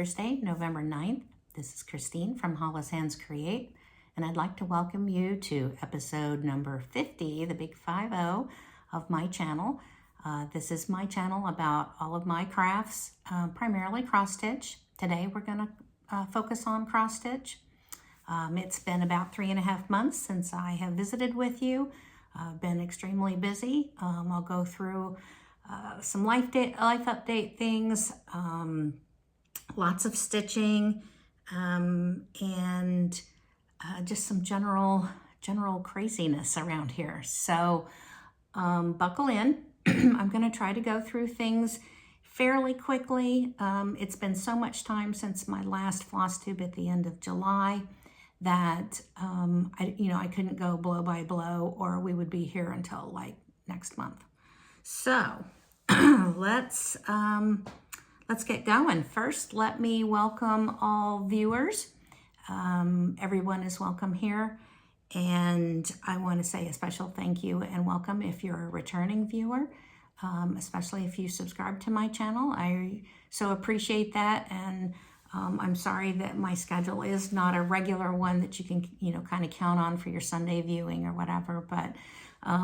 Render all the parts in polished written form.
Thursday, November 9th. This is Christine from Hollis Hands Create, and I'd like to welcome you to episode number 50, the big 50 of my channel. This is my channel about all of my crafts, primarily cross stitch. Today we're going to focus on cross stitch. It's been about 3.5 months since I have visited with you. I've been extremely busy. I'll go through some life update things, lots of stitching, and just some general craziness around here. So buckle in. I'm going to try to go through things fairly quickly. It's been so much time since my last Flosstube at the end of July that I couldn't go blow by blow, or we would be here until like next month. So let's get going. First, let me welcome all viewers. Everyone is welcome here, and I want to say a special thank you and welcome if you're a returning viewer, especially if you subscribe to my channel. I so appreciate that, and I'm sorry that my schedule is not a regular one that you can kind of count on for your Sunday viewing or whatever, but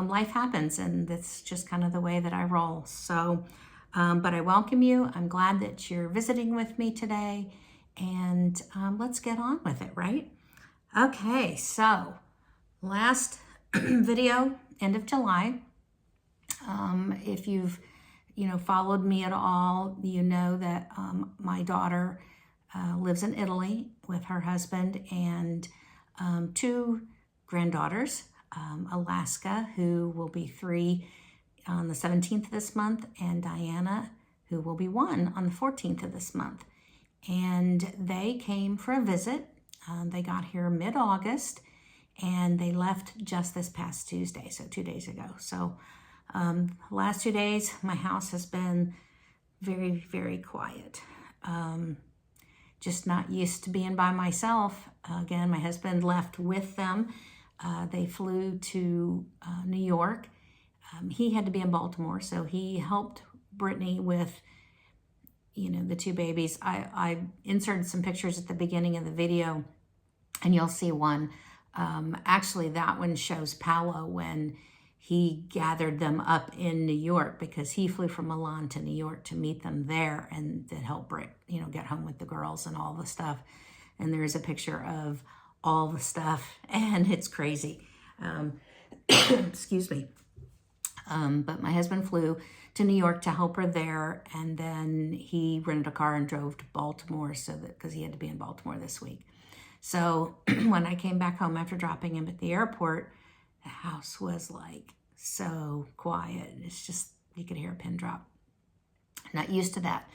life happens, and that's just kind of the way that I roll. So but I welcome you. I'm glad that you're visiting with me today, and let's get on with it, right? Okay, so last video, end of July. If you've followed me at all, you know that my daughter lives in Italy with her husband and 2 granddaughters, Alaska, who will be 3 on the 17th of this month, and Diana, who will be 1 on the 14th of this month. And they came for a visit. They got here mid-August, and they left just this past Tuesday, so 2 days ago. So the last 2 days, my house has been very, very quiet. Just not used to being by myself. Again, my husband left with them. They flew to New York. He had to be in Baltimore, so he helped Brittany with, the 2 babies. I inserted some pictures at the beginning of the video, and you'll see one. Actually, that one shows Paolo when he gathered them up in New York, because he flew from Milan to New York to meet them there and then help Britt, get home with the girls and all the stuff. And there's a picture of all the stuff, and it's crazy. Excuse me. But my husband flew to New York to help her there, and then he rented a car and drove to Baltimore because he had to be in Baltimore this week. So when I came back home after dropping him at the airport, the house was like so quiet. It's just, you could hear a pin drop. Not used to that.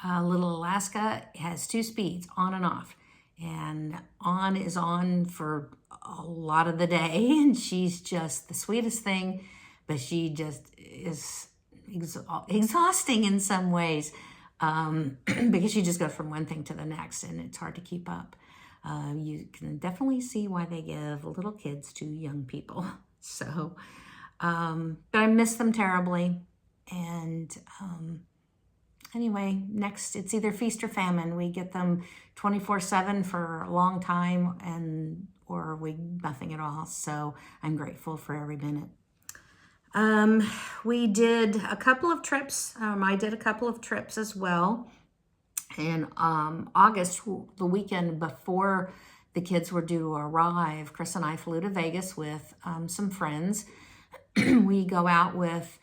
Little Alaska has 2 speeds, on and off. And on is on for a lot of the day, and she's just the sweetest thing, but she just is exhausting in some ways, because she just goes from one thing to the next, and it's hard to keep up. You can definitely see why they give little kids to young people. So, but I miss them terribly. And anyway, next, it's either feast or famine. We get them 24/7 for a long time, or nothing at all. So I'm grateful for every minute. We did a couple of trips. I did a couple of trips as well. In August, the weekend before the kids were due to arrive, Chris and I flew to Vegas with some friends. We go out with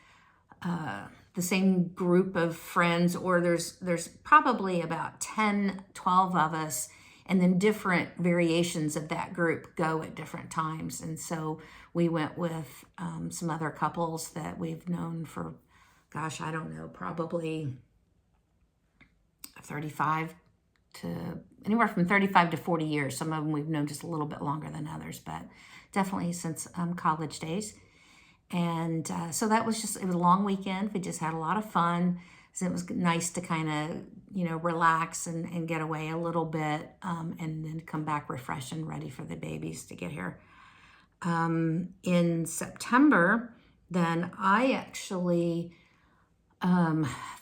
the same group of friends, or there's probably about 10, 12 of us, and then different variations of that group go at different times. And so we went with some other couples that we've known for, gosh, I don't know, probably 35 to anywhere from 35 to 40 years. Some of them we've known just a little bit longer than others, but definitely since college days. And so that was it was a long weekend. We just had a lot of fun. So it was nice to kind of, relax and get away a little bit, and then come back refreshed and ready for the babies to get here. In September, then I actually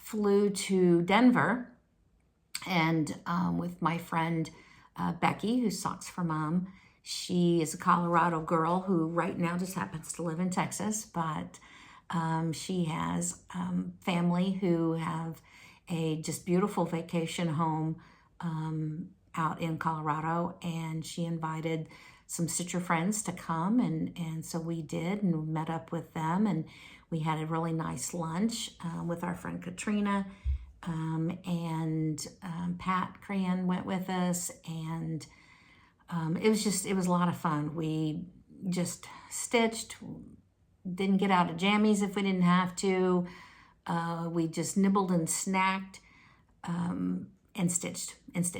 flew to Denver and with my friend Becky, who socks for Mom. She is a Colorado girl who right now just happens to live in Texas, but she has family who have a just beautiful vacation home out in Colorado, and she invited some Stitcher friends to come, and so we did, and we met up with them, and we had a really nice lunch with our friend Katrina, and Pat Crayon went with us, and it was a lot of fun. We just stitched, didn't get out of jammies if we didn't have to. We just nibbled and snacked, and stitched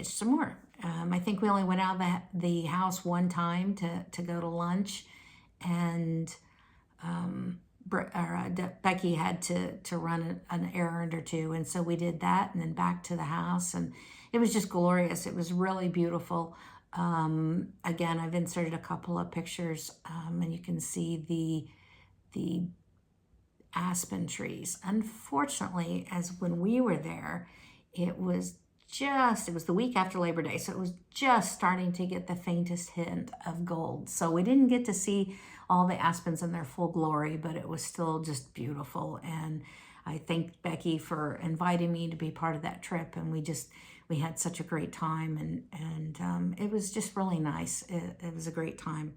some more. I think we only went out of the house one time to go to lunch, and Becky had to run an errand or two, and so we did that, and then back to the house, and it was just glorious. It was really beautiful. Again, I've inserted a couple of pictures, and you can see the aspen trees. Unfortunately, as when we were there, it was the week after Labor Day, so it was just starting to get the faintest hint of gold. So we didn't get to see all the aspens in their full glory, but it was still just beautiful. And I thank Becky for inviting me to be part of that trip, and we had such a great time, and it was just really nice. It was a great time.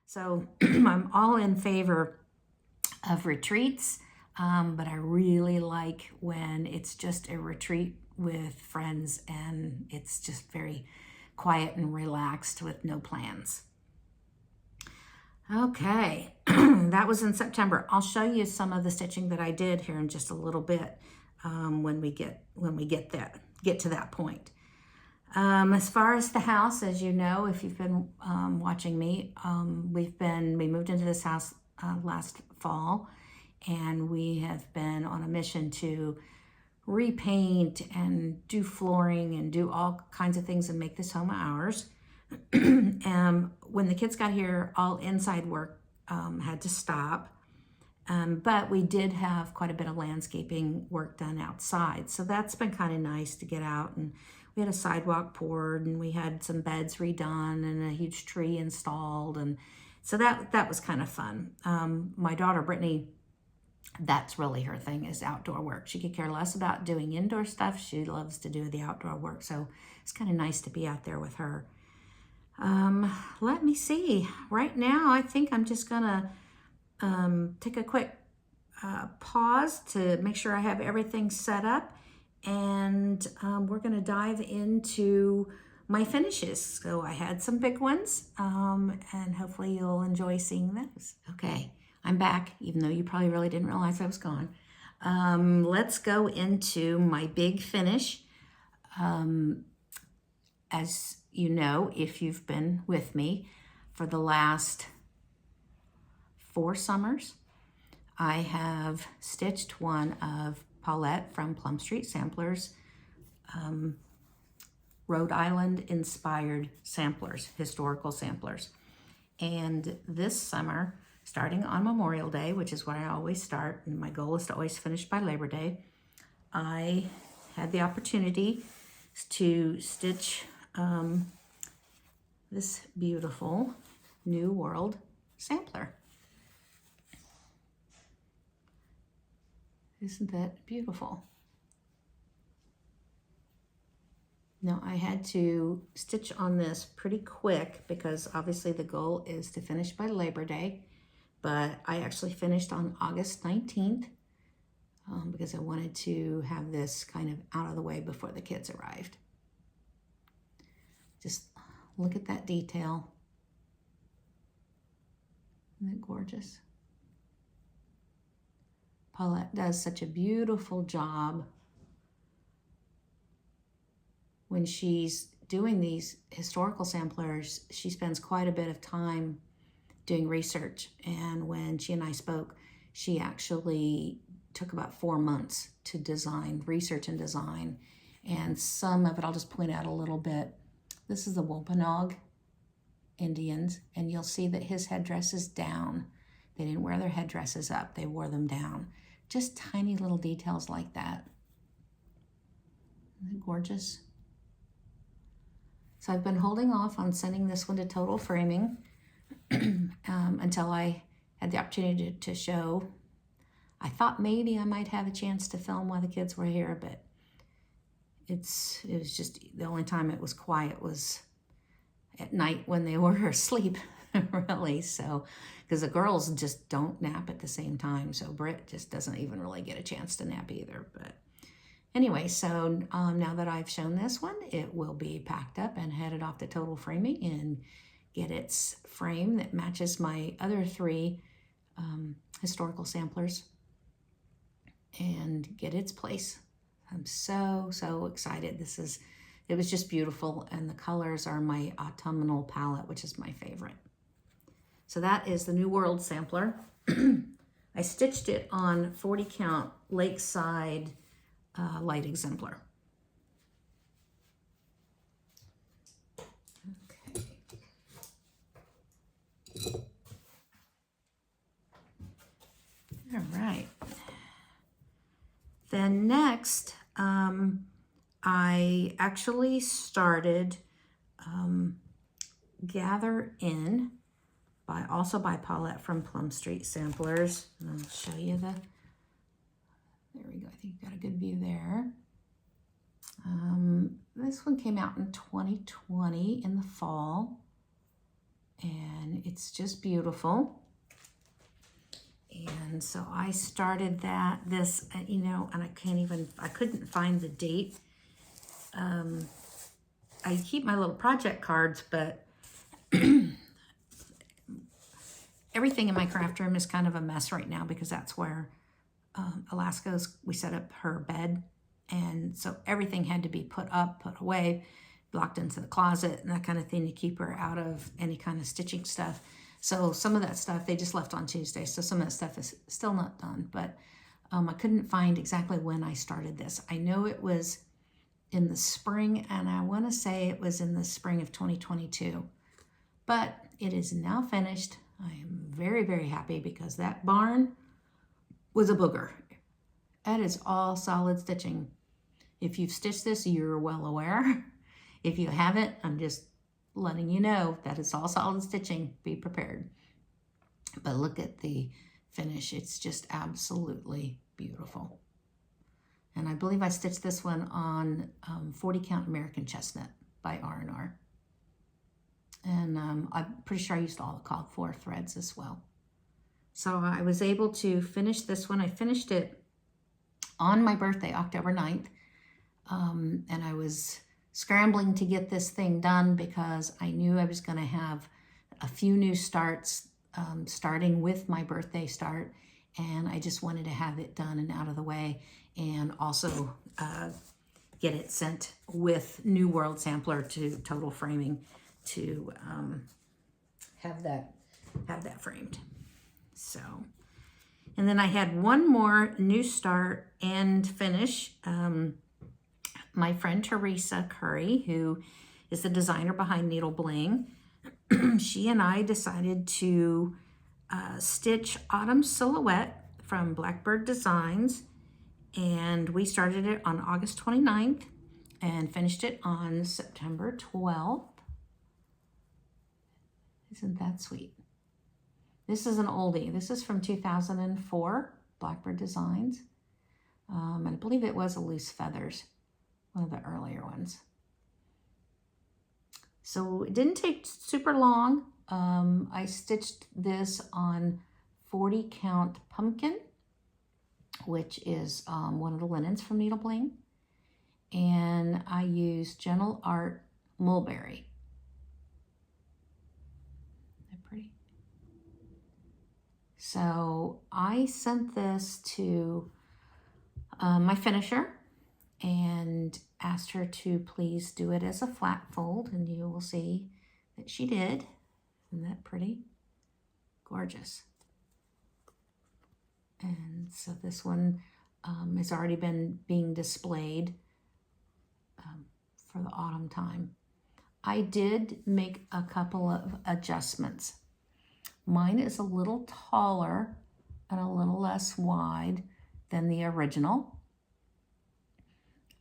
So I'm all in favor of retreats, but I really like when it's just a retreat with friends and it's just very quiet and relaxed with no plans. Okay, that was in September. I'll show you some of the stitching that I did here in just a little bit when we get to that point. As far as the house, as you know, if you've been watching me, we moved into this house last fall, and we have been on a mission to repaint and do flooring and do all kinds of things and make this home ours. When the kids got here, all inside work had to stop. But we did have quite a bit of landscaping work done outside. So that's been kind of nice to get out, and we had a sidewalk poured, and we had some beds redone and a huge tree installed. And so that was kind of fun. My daughter, Brittany, that's really her thing, is outdoor work. She could care less about doing indoor stuff. She loves to do the outdoor work. So it's kind of nice to be out there with her. Let me see. Right now, I think I'm just gonna take a quick pause to make sure I have everything set up, and we're going to dive into my finishes. So I had some big ones, and hopefully you'll enjoy seeing those. Okay, I'm back, even though you probably really didn't realize I was gone. Let's go into my big finish. As you know, if you've been with me for the last 4 summers, I have stitched one of Paulette from Plum Street Samplers, Rhode Island inspired samplers, historical samplers. And this summer, starting on Memorial Day, which is where I always start, and my goal is to always finish by Labor Day, I had the opportunity to stitch this beautiful New World sampler. Isn't that beautiful? Now I had to stitch on this pretty quick because obviously the goal is to finish by Labor Day, but I actually finished on August 19th because I wanted to have this kind of out of the way before the kids arrived. Just look at that detail. Isn't that gorgeous? Paulette does such a beautiful job when she's doing these historical samplers. She spends quite a bit of time doing research. And when she and I spoke, she actually took about 4 months to design, research and design. And some of it, I'll just point out a little bit. This is the Wampanoag Indians, and you'll see that his headdress is down. They didn't wear their headdresses up, they wore them down. Just tiny little details like that. Isn't it gorgeous? So I've been holding off on sending this one to total framing until I had the opportunity to show. I thought maybe I might have a chance to film while the kids were here, but it was just the only time it was quiet was at night when they were asleep, really. So, because the girls just don't nap at the same time, so Britt just doesn't even really get a chance to nap either. But anyway, so now that I've shown this one, it will be packed up and headed off to total framing and get its frame that matches my other 3 historical samplers and get its place. I'm so excited. It was just beautiful, and the colors are my autumnal palette, which is my favorite. So that is the New World sampler. I stitched it on 40 count Lakeside light exemplar. Okay. All right. Then next, I actually started Gather In also by Paulette from Plum Street Samplers. And I'll show you there we go. I think you got a good view there. This one came out in 2020 in the fall, and it's just beautiful. And so I started this, you know, and I couldn't find the date. I keep my little project cards, but everything in my craft room is kind of a mess right now because that's where we set up her bed. And so everything had to be put up, put away, locked into the closet and that kind of thing to keep her out of any kind of stitching stuff. So some of that stuff they just left on Tuesday. So some of that stuff is still not done, but I couldn't find exactly when I started this. I know it was in the spring, and I want to say it was in the spring of 2022, but it is now finished. I am very, very happy because that barn was a booger. That is all solid stitching. If you've stitched this, you're well aware. If you haven't, I'm just letting you know that it's all solid stitching. Be prepared. But look at the finish. It's just absolutely beautiful. And I believe I stitched this one on 40 count American Chestnut by R&R. And I'm pretty sure I used all the called for threads as well. So I was able to finish this one. I finished it on my birthday, October 9th. And I was scrambling to get this thing done because I knew I was going to have a few new starts starting with my birthday start. And I just wanted to have it done and out of the way, and also get it sent with New World Sampler to Total Framing to have that framed. So, and then I had one more new start and finish. My friend Teresa Curry, who is the designer behind Needle Bling, she and I decided to stitch Autumn Silhouette from Blackbird Designs, and we started it on August 29th and finished it on September 12th. Isn't that sweet? This is an oldie. This is from 2004, Blackbird Designs. And I believe it was a Loose Feathers, one of the earlier ones. So it didn't take super long. I stitched this on 40 count Pumpkin, which is one of the linens from Needle Bling. And I used Gentle Art Mulberry. Isn't that pretty? So I sent this to my finisher and asked her to please do it as a flat fold, and you will see that she did. Isn't that pretty? Gorgeous. And so this one has already been being displayed for the autumn time. I did make a couple of adjustments. Mine is a little taller and a little less wide than the original,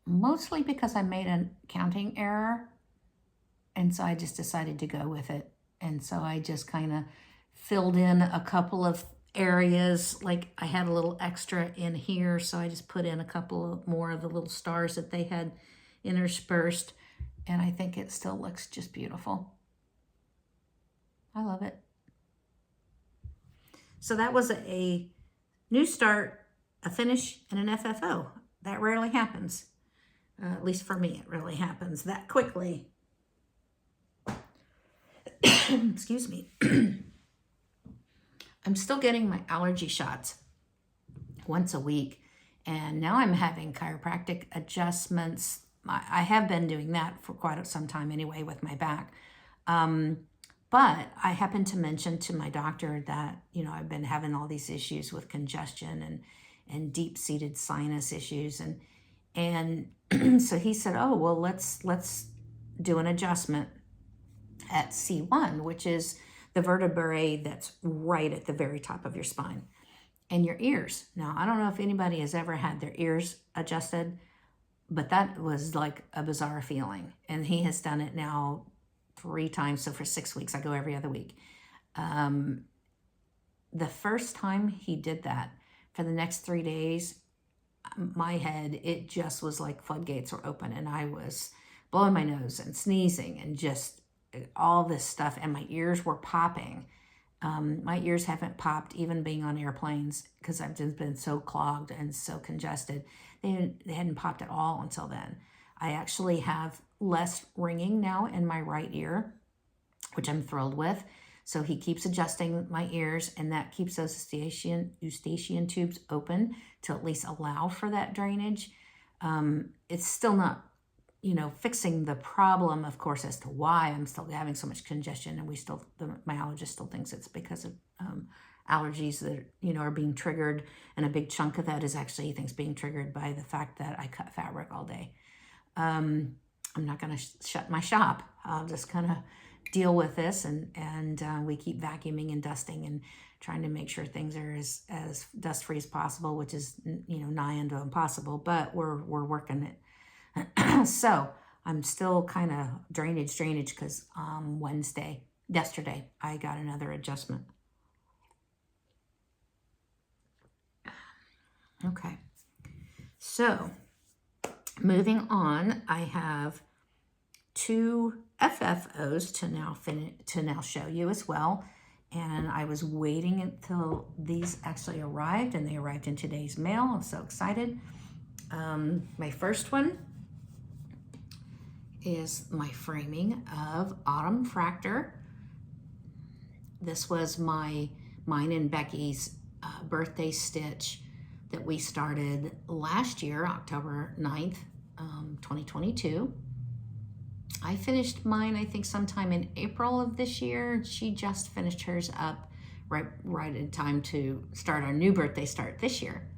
mostly because I made a counting error, and so I just decided to go with it. And so I just kind of filled in a couple of areas, like I had a little extra in here, so I just put in a couple of more of the little stars that they had interspersed, and I think it still looks just beautiful. I love it. So that was a new start, a finish, and an FFO. That rarely happens. At least for me, it really happens that quickly. Excuse me. I'm still getting my allergy shots once a week, and now I'm having chiropractic adjustments. I have been doing that for quite some time anyway with my back. But I happened to mention to my doctor that, you know, I've been having all these issues with congestion and deep-seated sinus issues. And so he said, oh, well, let's do an adjustment at C1, which is the vertebrae that's right at the very top of your spine, and your ears. Now, I don't know if anybody has ever had their ears adjusted, but that was like a bizarre feeling. And he has done it now 3 times. So for 6 weeks, I go every other week. The first time he did that, for the next 3 days, my head, it just was like floodgates were open, and I was blowing my nose and sneezing and just all this stuff, and my ears were popping. My ears haven't popped even being on airplanes because I've just been so clogged and so congested. They hadn't popped at all until then. I actually have less ringing now in my right ear, which I'm thrilled with. So he keeps adjusting my ears, and that keeps those eustachian tubes open to at least allow for that drainage. It's still not, you know, fixing the problem, of course, as to why I'm still having so much congestion, and my allergist still thinks it's because of allergies that, you know, are being triggered, and a big chunk of that is actually, he thinks, being triggered by the fact that I cut fabric all day. I'm not going to shut my shop. I'll just kind of deal with this, and we keep vacuuming and dusting and trying to make sure things are as dust-free as possible, which is, you know, nigh unto impossible, but we're working it. So I'm still kind of drainage because yesterday, I got another adjustment. Okay, so moving on, I have 2 FFOs to now show you as well. And I was waiting until these actually arrived, and they arrived in today's mail. I'm so excited. My first one is my framing of Autumn Fractor. This was mine and Becky's birthday stitch that we started last year, October 9th, 2022. I finished mine, I think, sometime in April of this year. She just finished hers up right in time to start our new birthday start this year.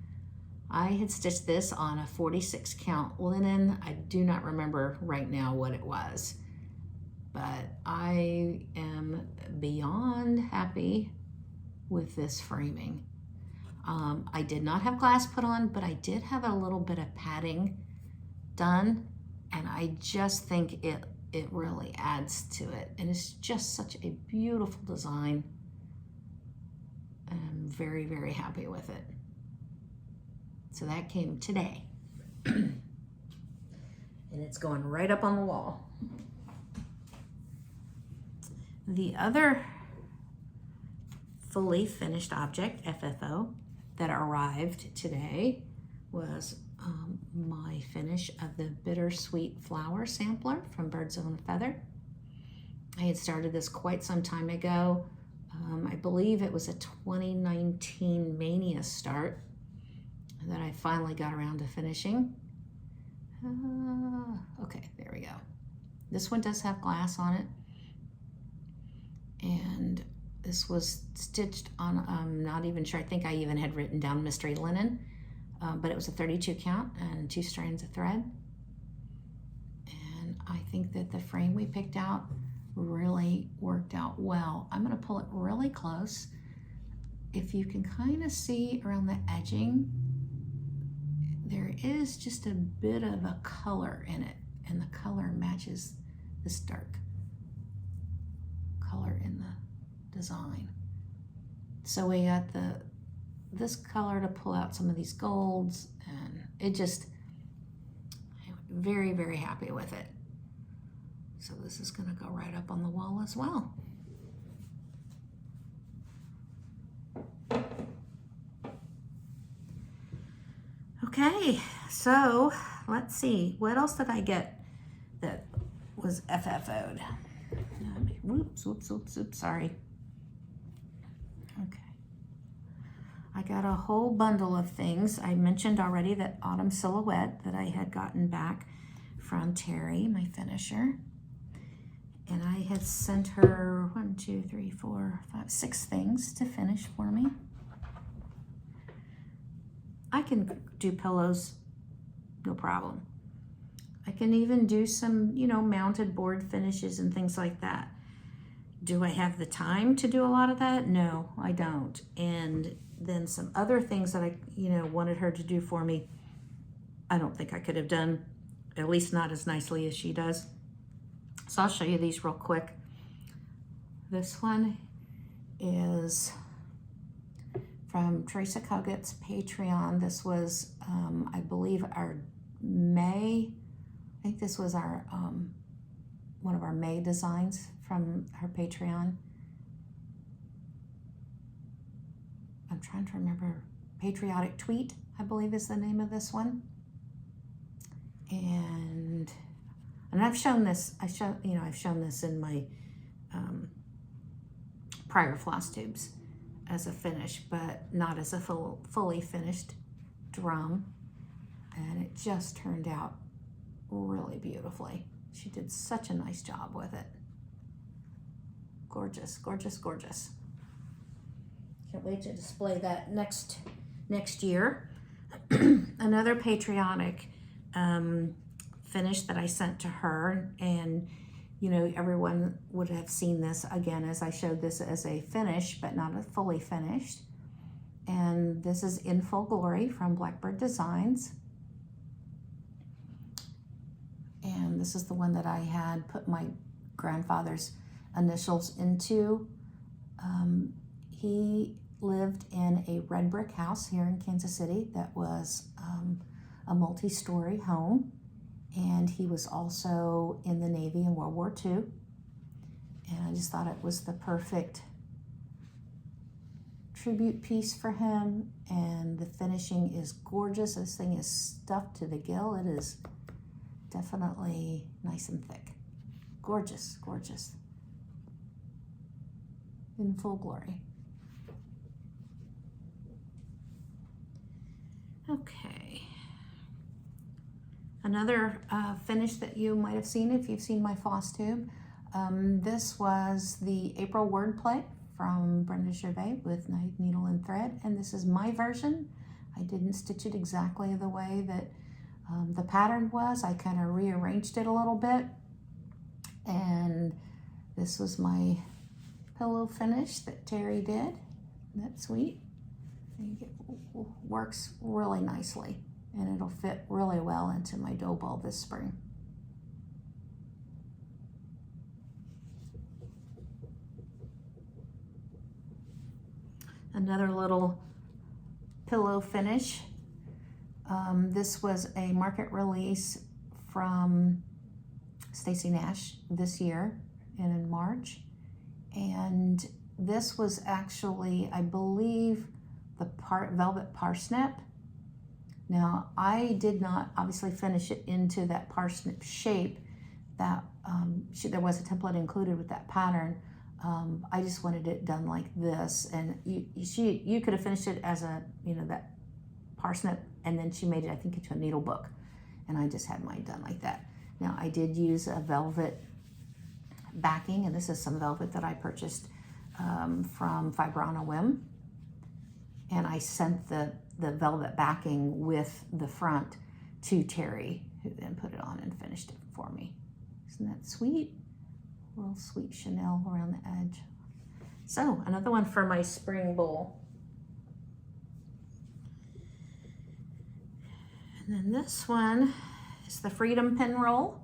I had stitched this on a 46 count linen. I do not remember right now what it was, but I am beyond happy with this framing. I did not have glass put on, but I did have a little bit of padding done, and I just think it really adds to it, and it's just such a beautiful design. I'm very, very happy with it. So that came today. And it's going right up on the wall. The other fully finished object, FFO, that arrived today was my finish of the Bittersweet Flower sampler from Bird's Own Feather. I had started this quite some time ago. I believe it was a 2019 Mania start that I finally got around to finishing. Okay, there we go. This one does have glass on it, and This was stitched on, I'm not even sure, I think I even had written down mystery linen, but it was a 32 count and 2 strands of thread. And I think that the frame we picked out really worked out well. I'm gonna pull it really close. If you can kind of see around the edging, there is just a bit of a color in it, and the color matches this dark color in the design. So we got this color to pull out some of these golds, and it just, I'm very, very happy with it. So this is gonna go right up on the wall as well. Okay, so let's see, what else did I get that was FFO'd? Whoops, sorry. Okay. I got a whole bundle of things. I mentioned already that autumn silhouette that I had gotten back from Terry, my finisher. And I had sent her 1, 2, 3, 4, 5, 6 things to finish for me. I can do pillows, no problem. I can even do some, you know, mounted board finishes and things like that. Do I have the time to do a lot of that? No, I don't. And then some other things that I, you know, wanted her to do for me, I don't think I could have done, at least not as nicely as she does. So I'll show you these real quick. This one is from Teresa Kogut's Patreon. This was, I believe, our May, I think this was our, one of our May designs from her Patreon. I'm trying to remember, Patriotic Tweet, I believe is the name of this one. And I've shown this, I've shown this in my prior Flosstubes as a finish, but not as a fully finished drum. And it just turned out really beautifully. She did such a nice job with it. Gorgeous, gorgeous, gorgeous. Can't wait to display that next year. Another patriotic finish that I sent to her, and you know, everyone would have seen this again as I showed this as a finish, but not a fully finished. And this is In Full Glory from Blackbird Designs. And this is the one that I had put my grandfather's initials into. He lived in a red brick house here in Kansas City that was a multi-story home. And he was also in the Navy in World War II. And I just thought it was the perfect tribute piece for him. And the finishing is gorgeous. This thing is stuffed to the gill. It is definitely nice and thick. Gorgeous, gorgeous. In full glory. Okay. Another finish that you might have seen if you've seen my Flosstube. This was the April wordplay from Brenda Gervais with Knife, Needle, and Thread. And this is my version. I didn't stitch it exactly the way that the pattern was. I kind of rearranged it a little bit. And this was my pillow finish that Terry did. Isn't that sweet? I think it works really nicely. And it'll fit really well into my dough ball this spring. Another little pillow finish. This was a market release from Stacy Nash this year in March. And this was actually, I believe, the velvet parsnip. Now, I did not obviously finish it into that parsnip shape. That there was a template included with that pattern. I just wanted it done like this, and you could have finished it as a, you know, that parsnip, and then she made it, I think, into a needle book, and I just had mine done like that. Now, I did use a velvet backing, and this is some velvet that I purchased from Fiber on a Whim. And I sent the velvet backing with the front to Terry, who then put it on and finished it for me. Isn't that sweet? A little sweet Chanel around the edge. So another one for my spring bowl. And then this one is the Freedom Pin Roll.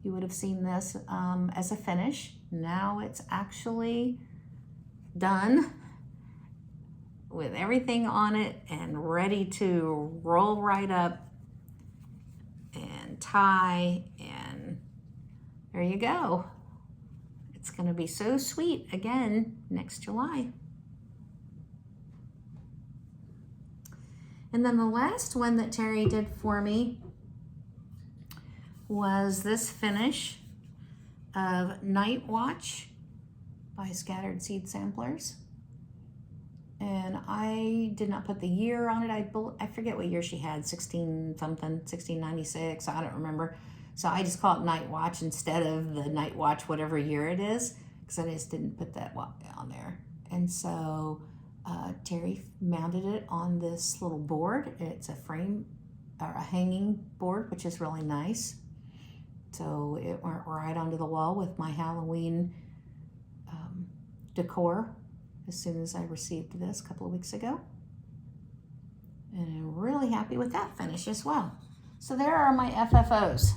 You would have seen this as a finish. Now it's actually done with everything on it and ready to roll right up and tie, and there you go. It's gonna be so sweet again next July. And then the last one that Terry did for me was this finish of Night Watch by Scattered Seed Samplers. And I did not put the year on it. I forget what year she had, 16 something, 1696, I don't remember. So I just call it Night Watch instead of the Night Watch whatever year it is, because I just didn't put that on there. And so Terry mounted it on this little board. It's a frame or a hanging board, which is really nice. So it went right onto the wall with my Halloween decor as soon as I received this a couple of weeks ago. And I'm really happy with that finish as well. So there are my FFOs.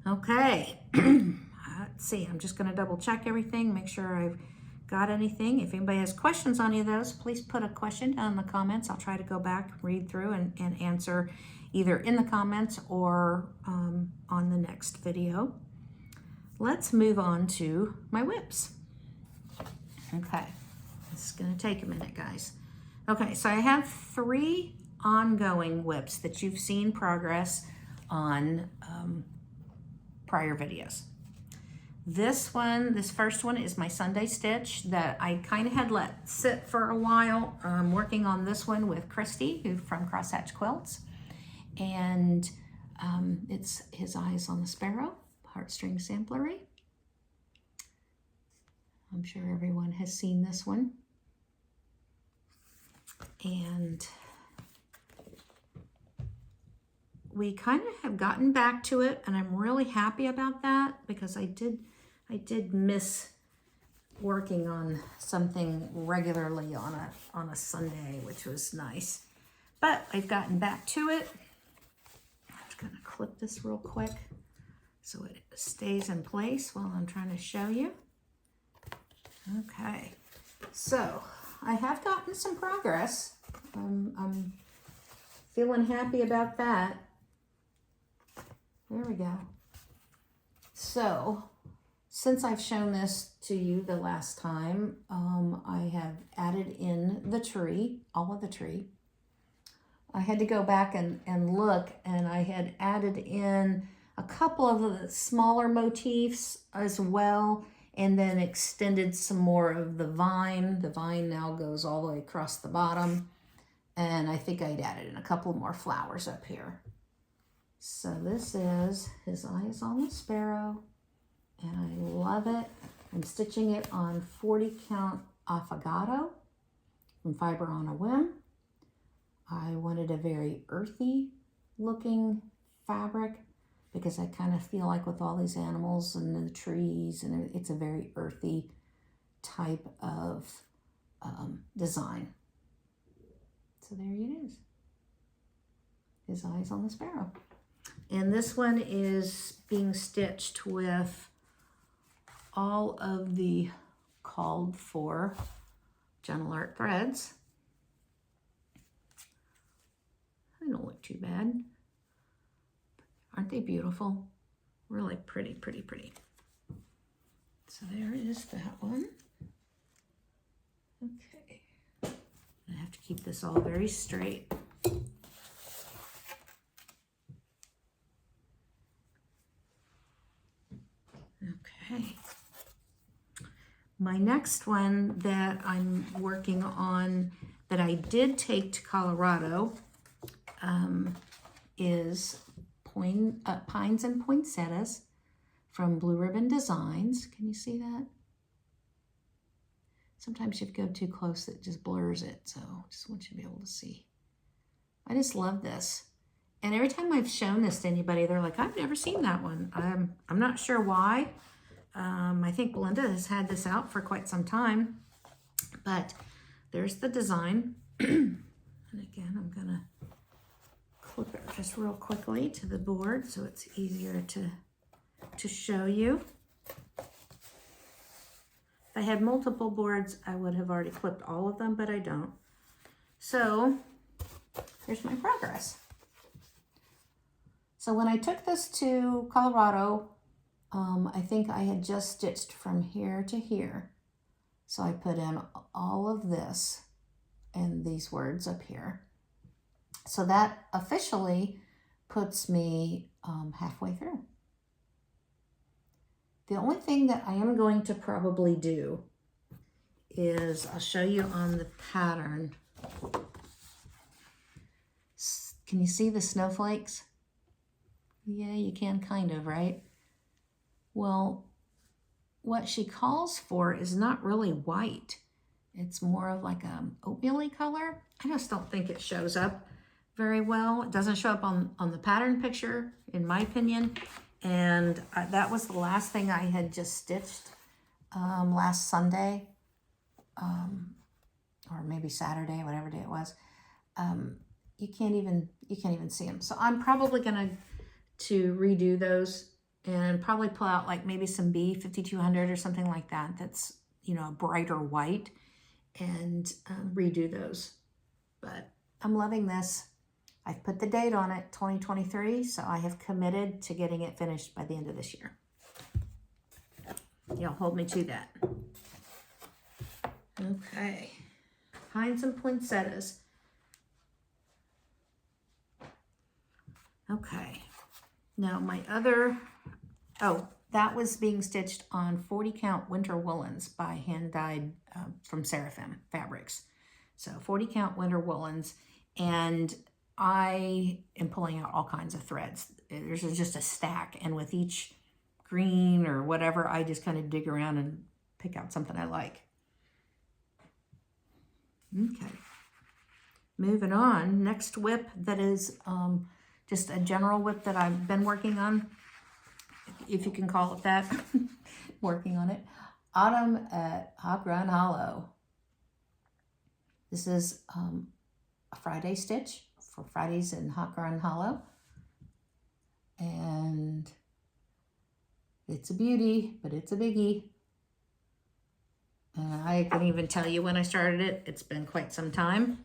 Okay, let's see, I'm just gonna double check everything, make sure I've got anything. If anybody has questions on any of those, please put a question down in the comments. I'll try to go back, read through, and answer either in the comments or on the next video. Let's move on to my whips. Okay, this is gonna take a minute, guys. Okay, so I have 3 ongoing whips that you've seen progress on prior videos. This first one is my Sunday stitch that I kind of had let sit for a while. I'm working on this one with Christy, who's from Crosshatch Quilts. And it's His Eyes on the Sparrow, Heartstring Samplery. I'm sure everyone has seen this one. And we kind of have gotten back to it, and I'm really happy about that because I did miss working on something regularly on a Sunday, which was nice. But I've gotten back to it. I'm just gonna clip this real quick so it stays in place while I'm trying to show you. Okay, so I have gotten some progress. I'm feeling happy about that. There we go. So, since I've shown this to you the last time, I have added in the tree, all of the tree. I had to go back and look, and I had added in a couple of the smaller motifs as well, and then extended some more of the vine. The vine now goes all the way across the bottom, and I think I'd added in a couple more flowers up here. So this is His Eyes on the Sparrow, and I love it. I'm stitching it on 40 count affogato from Fiber on a Whim. I wanted a very earthy looking fabric because I kind of feel like with all these animals and the trees, and it's a very earthy type of design. So there it is. His Eyes on the Sparrow. And this one is being stitched with all of the called for Gentle Art threads. They don't look too bad. Aren't they beautiful? Really pretty, pretty, pretty. So there is that one. Okay. I have to keep this all very straight. Okay. My next one that I'm working on that I did take to Colorado is Pines and Poinsettias from Blue Ribbon Designs. Can you see that? Sometimes if you go too close, it just blurs it. So I just want you to be able to see. I just love this. And every time I've shown this to anybody, they're like, I've never seen that one. I'm not sure why. I think Belinda has had this out for quite some time. But there's the design. And again, I'm going to clip it just real quickly to the board so it's easier to show you. If I had multiple boards, I would have already clipped all of them, but I don't. So here's my progress. So when I took this to Colorado, I think I had just stitched from here to here. So I put in all of this and these words up here. So that officially puts me halfway through. The only thing that I am going to probably do is I'll show you on the pattern. Can you see the snowflakes? Yeah, you can kind of, right? Well, what she calls for is not really white. It's more of like a oatmeal-y color. I just don't think it shows up very well. It doesn't show up on the pattern picture, in my opinion. And that was the last thing I had just stitched last Sunday, or maybe Saturday, whatever day it was. You can't even see them. So I'm probably gonna to redo those and probably pull out like maybe some B5200 or something like that. That's, you know, a brighter white, and redo those. But I'm loving this. I've put the date on it, 2023, so I have committed to getting it finished by the end of this year. You'll hold me to that. Okay, Pines and Poinsettias. Okay, now my other, that was being stitched on 40 count winter woolens by hand dyed from Seraphim Fabrics. So 40 count winter woolens, and I am pulling out all kinds of threads. There's just a stack, and with each green or whatever, I just kind of dig around and pick out something I like. Okay, moving on. Next whip that is just a general whip that I've been working on, if you can call it that, working on it. Autumn at Hawk Run Hollow. This is a Friday stitch for Fridays in Hawk Run Hollow. And it's a beauty, but it's a biggie. I couldn't even tell you when I started it. It's been quite some time.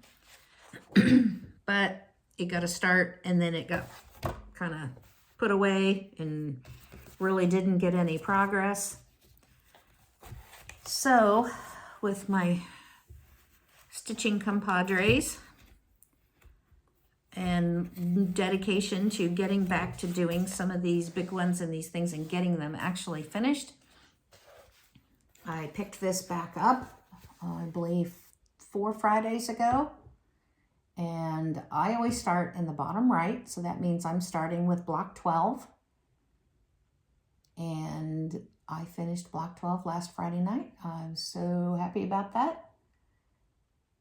But it got a start, and then it got kind of put away and really didn't get any progress. So with my stitching compadres and dedication to getting back to doing some of these big ones and these things and getting them actually finished, I picked this back up, I believe 4 Fridays ago. And I always start in the bottom right, so that means I'm starting with block 12. And I finished block 12 last Friday night. I'm so happy about that.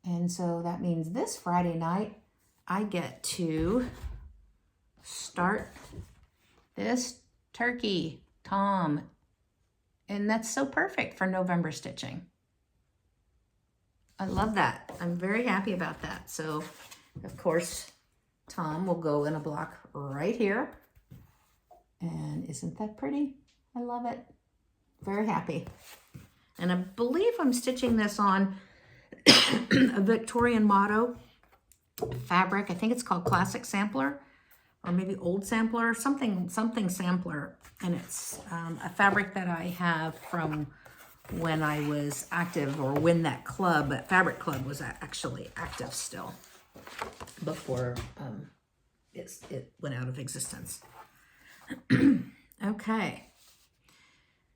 And so that means this Friday night, I get to start this turkey, Tom. And that's so perfect for November stitching. I love that. I'm very happy about that. So, of course, Tom will go in a block right here. And isn't that pretty? I love it. Very happy. And I believe I'm stitching this on a Victorian motto fabric. I think it's called Classic Sampler, or maybe Old Sampler, something Sampler. And it's a fabric that I have from when I was active, or when that club, that fabric club, was actually active still, before it went out of existence. Okay,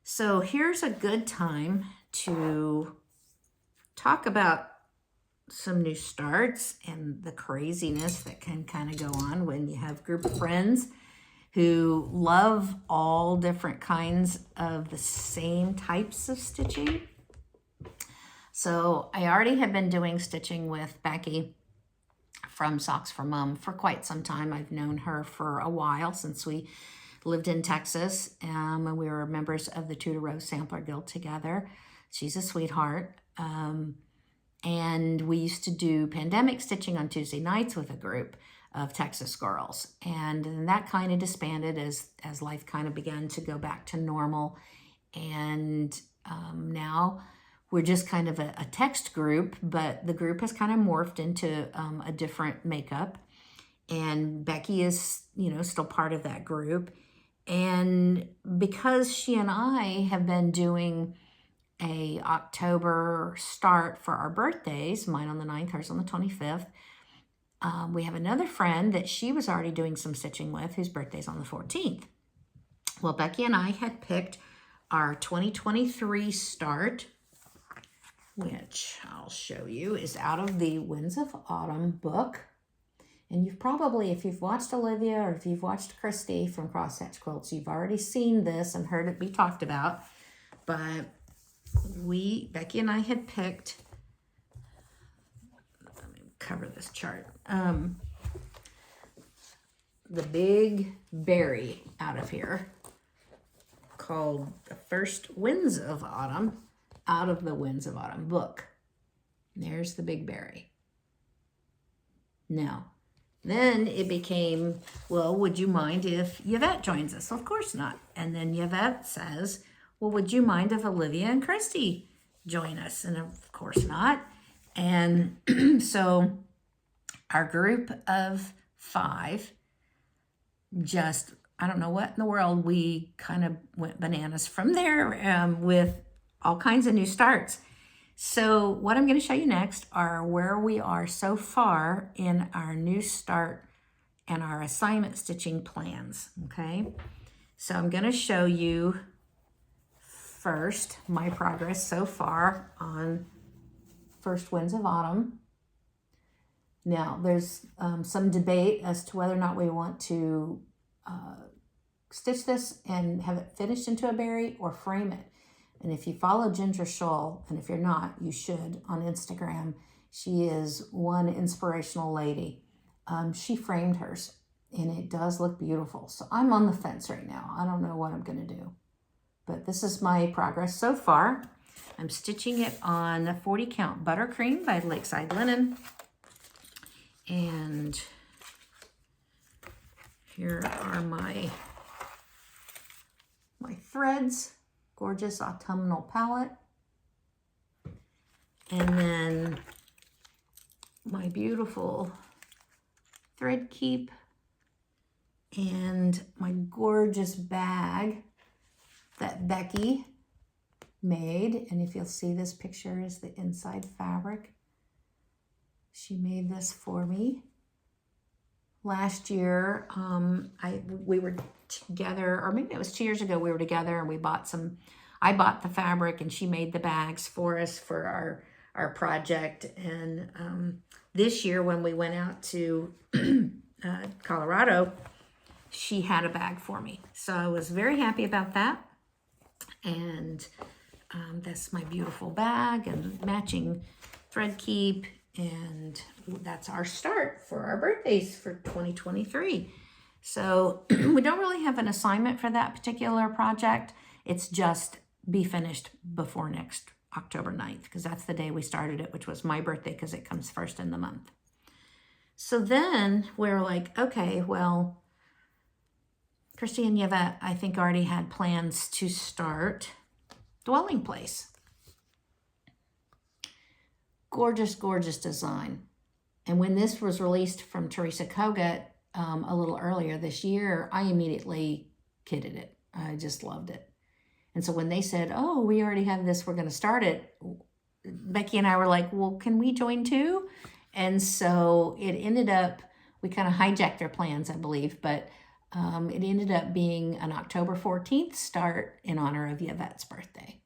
so here's a good time to talk about some new starts and the craziness that can kind of go on when you have a group of friends who love all different kinds of the same types of stitching. So I already have been doing stitching with Becky from Socks for Mom for quite some time. I've known her for a while, since we lived in Texas, and we were members of the Tudor Rose Sampler Guild together. She's a sweetheart. And we used to do pandemic stitching on Tuesday nights with a group of Texas girls. And then that kind of disbanded as life kind of began to go back to normal. And now we're just kind of a text group, but the group has kind of morphed into a different makeup. And Becky is, still part of that group. And because she and I have been doing a October start for our birthdays, mine on the 9th, hers on the 25th, we have another friend that she was already doing some stitching with, whose birthday's on the 14th. Well, Becky and I had picked our 2023 start, which I'll show you is out of the Winds of Autumn book. And you've probably, if you've watched Olivia or if you've watched Christy from Cross Hatch Quilts, you've already seen this and heard it be talked about. But Becky and I had picked, let me cover this chart, the big berry out of here, called The First Winds of Autumn, out of the Winds of Autumn book. There's the big berry. Now, then it became, well, would you mind if Yvette joins us? Of course not. And then Yvette says, well, would you mind if Olivia and Christy join us? And of course not. And so our group of 5 just, I don't know what in the world, we kind of went bananas from there with all kinds of new starts. So what I'm going to show you next are where we are so far in our new start and our assignment stitching plans, okay? So I'm going to show you first my progress so far on First Winds of Autumn. Now, there's some debate as to whether or not we want to stitch this and have it finished into a berry or frame it. And if you follow Ginger Shull, and if you're not, you should, on Instagram, she is one inspirational lady. She framed hers, and it does look beautiful. So I'm on the fence right now. I don't know what I'm going to do. But this is my progress so far. I'm stitching it on the 40 count Buttercream by Lakeside Linen. And here are my threads. Gorgeous autumnal palette. And then my beautiful thread keep and my gorgeous bag that Becky made. And if you'll see, this picture is the inside fabric. She made this for me. Last year, we were together, or maybe it was 2 years ago, we were together and I bought the fabric and she made the bags for us for our project. And this year when we went out to Colorado, she had a bag for me. So I was very happy about that. And that's my beautiful bag and matching thread keep. And that's our start for our birthdays for 2023. So we don't really have an assignment for that particular project. It's just be finished before next October 9th, because that's the day we started it, which was my birthday because it comes first in the month. So then we're like, okay, well, Christy and Yvette, I think, already had plans to start Dwelling Place. Gorgeous, gorgeous design. And when this was released from Teresa Kogut a little earlier this year, I immediately kidded it. I just loved it. And so when they said, oh, we already have this, we're going to start it, Becky and I were like, well, can we join too? And so it ended up, we kind of hijacked their plans, I believe, but it ended up being an October 14th start in honor of Yvette's birthday.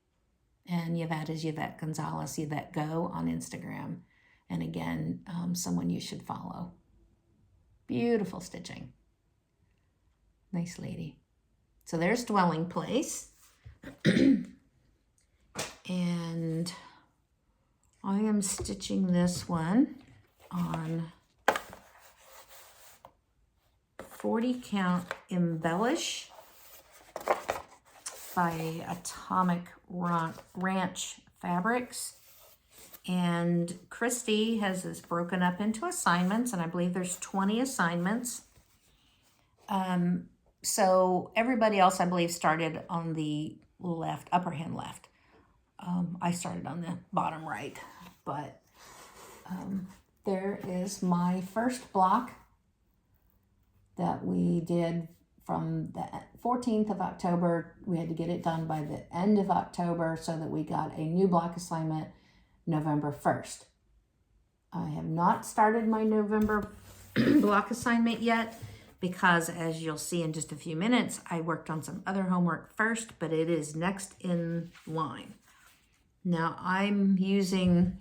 And Yvette is Yvette Gonzalez, Yvette Go on Instagram. And again, someone you should follow. Beautiful stitching. Nice lady. So there's dwelling place. And I am stitching this one on 40 count embellish by Atomic Ranch Fabrics. And Christy has this broken up into assignments, and I believe there's 20 assignments. So everybody else, I believe, started on the left, upper hand left. I started on the bottom right, but there is my first block that we did from the 14th of October. We had to get it done by the end of October so that we got a new block assignment November 1st. I have not started my November block assignment yet because, as you'll see in just a few minutes, I worked on some other homework first, but it is next in line. Now I'm using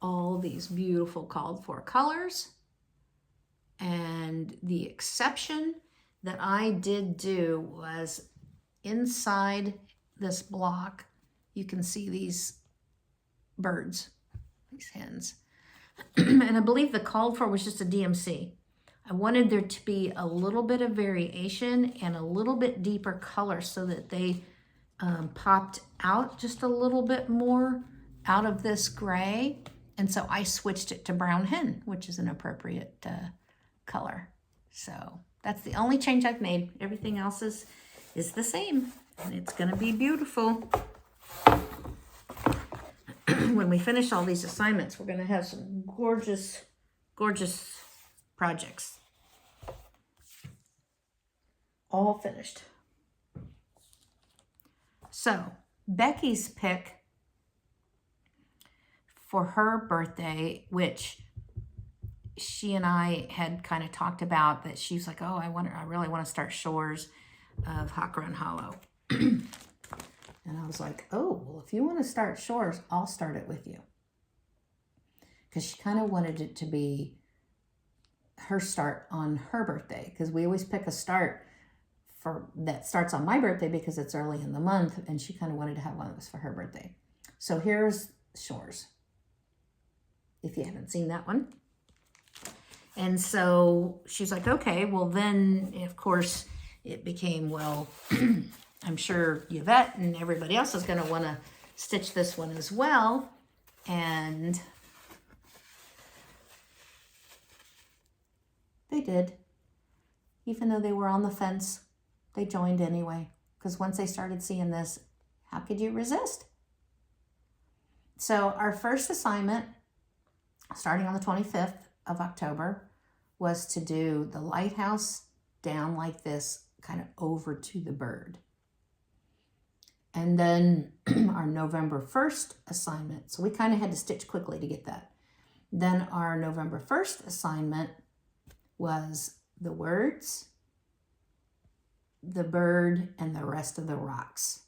all these beautiful called for colors, and the exception that I did do was inside this block. You can see these birds, these hens. And I believe the called for was just a DMC. I wanted there to be a little bit of variation and a little bit deeper color so that they popped out just a little bit more out of this gray. And so I switched it to brown hen, which is an appropriate color. So that's the only change I've made. Everything else is the same, and it's gonna be beautiful. When we finish all these assignments, we're gonna have some gorgeous, gorgeous projects. All finished. So Becky's pick for her birthday, which she and I had kind of talked about, that she's like, oh, I really want to start shores of Hawk Run Hollow. And I was like, oh, well, if you want to start shores, I'll start it with you. Because she kind of wanted it to be her start on her birthday, because we always pick a start for that starts on my birthday because it's early in the month, and she kind of wanted to have one that was for her birthday. So here's shores, if you haven't seen that one. And so she's like, okay, well then, of course, it became, well, I'm sure Yvette and everybody else is going to want to stitch this one as well. And they did. Even though they were on the fence, they joined anyway. Because once they started seeing this, how could you resist? So our first assignment, starting on the 25th of October, was to do the lighthouse down like this, kind of over to the bird. And then our November 1st assignment, so we kind of had to stitch quickly to get that. Then our November 1st assignment was the words, the bird, and the rest of the rocks.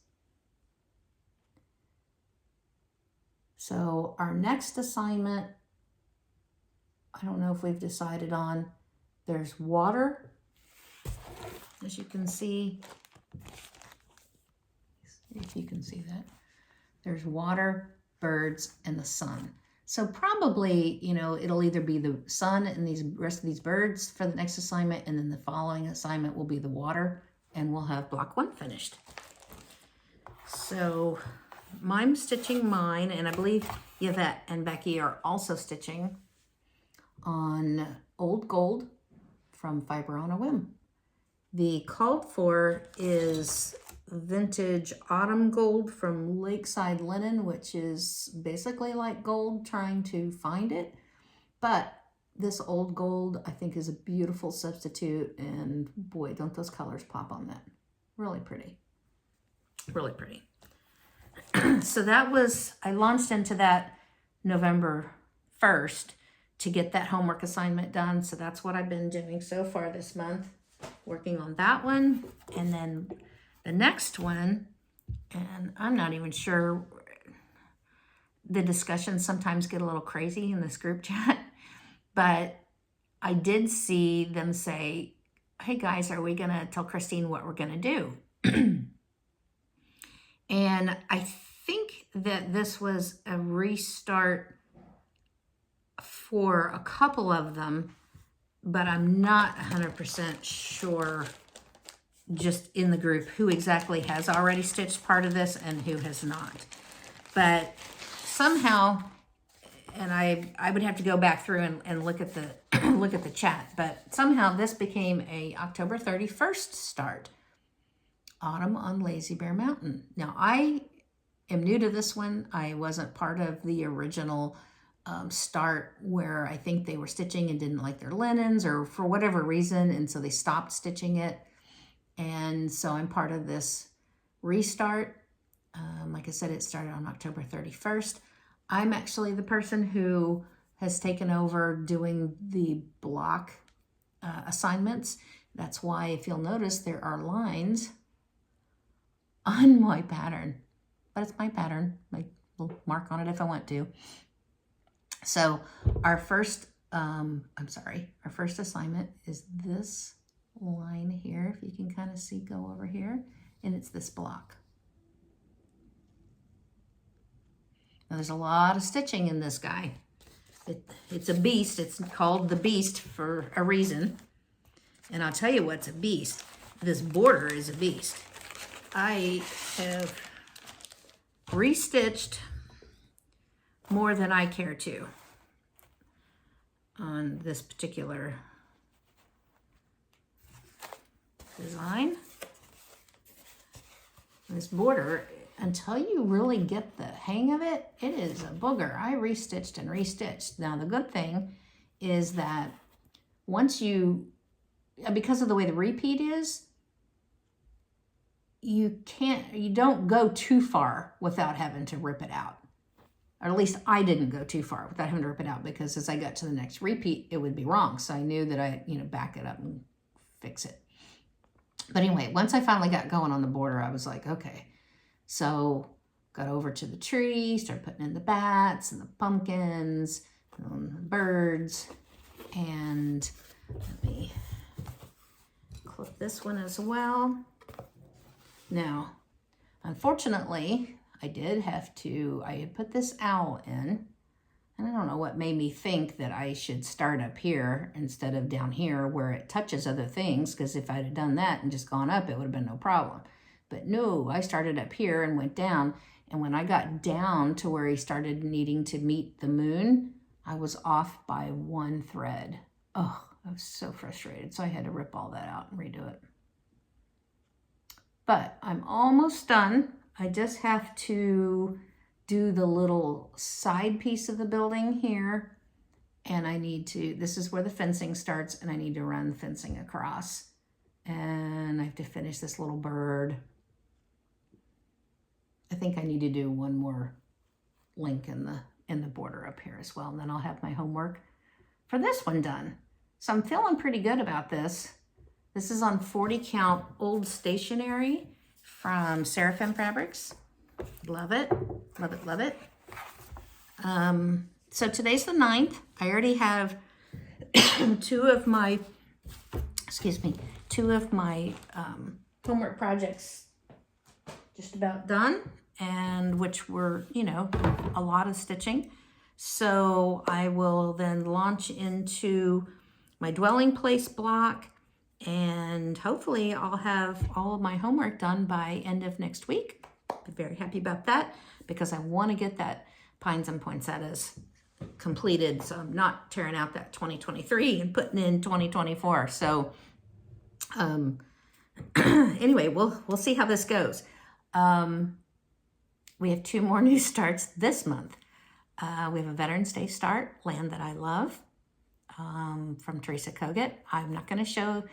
So our next assignment, I don't know if we've decided on, there's water, as you can see, if you can see that. There's water, birds, and the sun. So probably, you know, it'll either be the sun and these rest of these birds for the next assignment, and then the following assignment will be the water, and we'll have block 1 finished. So I'm stitching mine, and I believe Yvette and Becky are also stitching on Old Gold from Fiber on a Whim. The called for is vintage autumn gold from Lakeside Linen, which is basically like gold, trying to find it. But this old gold, I think, is a beautiful substitute, and boy, don't those colors pop on that. Really pretty. Really pretty. So that was, I launched into that November 1st to get that homework assignment done. So that's what I've been doing so far this month, working on that one. And then the next one, and I'm not even sure, the discussions sometimes get a little crazy in this group chat, but I did see them say, hey guys, are we gonna tell Christine what we're gonna do? And I think that this was a restart for a couple of them, but I'm not 100% sure just in the group who exactly has already stitched part of this and who has not. But somehow, and I would have to go back through and look at the look at the chat, but somehow this became a October 31st start. Autumn on Lazy Bear Mountain. Now I am new to this one. I wasn't part of the original start where I think they were stitching and didn't like their linens or for whatever reason, and so they stopped stitching it. And so I'm part of this restart. Like I said, it started on October 31st. I'm actually the person who has taken over doing the block assignments. That's why, if you'll notice, there are lines on my pattern, but it's my pattern. I will mark on it if I want to. So our first, our first assignment is this line here, if you can kind of see, go over here, and it's this block. Now there's a lot of stitching in this guy. It's a beast. It's called the Beast for a reason. And I'll tell you what's a beast. This border is a beast. I have restitched more than I care to on this particular design. This border, until you really get the hang of it, it is a booger. I restitched and restitched. Now the good thing is that once you, because of the way the repeat is, you don't go too far without having to rip it out. Or at least I didn't go too far without having to rip it out, because as I got to the next repeat, it would be wrong. So I knew that I, back it up and fix it. But anyway, once I finally got going on the border, I was like, okay. So got over to the tree, started putting in the bats and the pumpkins and the birds. And let me clip this one as well. Now, unfortunately, I had put this owl in, and I don't know what made me think that I should start up here instead of down here where it touches other things, because if I'd have done that and just gone up, it would have been no problem. But no, I started up here and went down, and when I got down to where he started needing to meet the moon, I was off by one thread. Oh, I was so frustrated, so I had to rip all that out and redo it. But I'm almost done. I just have to do the little side piece of the building here. And I need to, this is where the fencing starts, and I need to run the fencing across. And I have to finish this little bird. I think I need to do one more link in the border up here as well. And then I'll have my homework for this one done. So I'm feeling pretty good about this. This is on 40 count old stationery from Seraphim Fabrics. Love it, love it, love it. So today's the 9th. I already have two of my homework projects just about done, and which were, a lot of stitching. So I will then launch into my dwelling place block, and hopefully I'll have all of my homework done by end of next week. I'm very happy about that, because I want to get that Pines and Poinsettias completed, so I'm not tearing out that 2023 and putting in 2024. So anyway, we'll see how this goes. We have 2 more new starts this month. We have a Veterans Day start, Land That I Love, from Teresa Kogut. I'm not going to show